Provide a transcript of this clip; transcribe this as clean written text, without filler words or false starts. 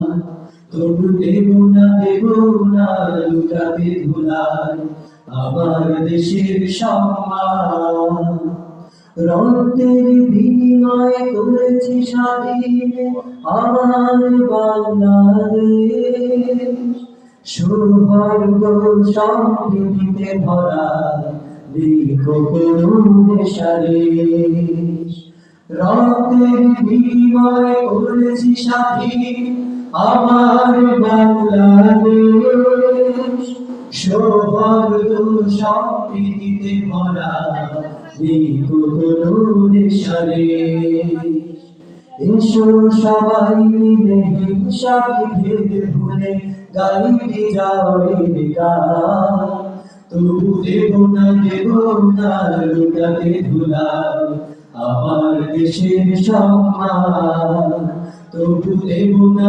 তবু দেব না লুটাতে ধুলায় আমার দেশের সম্মান। রক্তের বিনিময়ে করেছি স্বাধীন আমার বাংলাদেশ। সৌভাগ্য সমৃদ্ধিতে ভরা দেখো করুণ সারেশ। রক্তের বিনিময়ে করেছি স্বাধীন আমার বাংলাদেশ। সৌভাগ্য সমৃদ্ধিতে ভরা দেখো করুণ সারেশ। এসো সবাই মিলে হিংসা বিভেদ ভুলে গাই বিজয়ের গান। তবু দেব না লুটাতে ধুলায় আমার দেশের সম্মান। তবু দেব না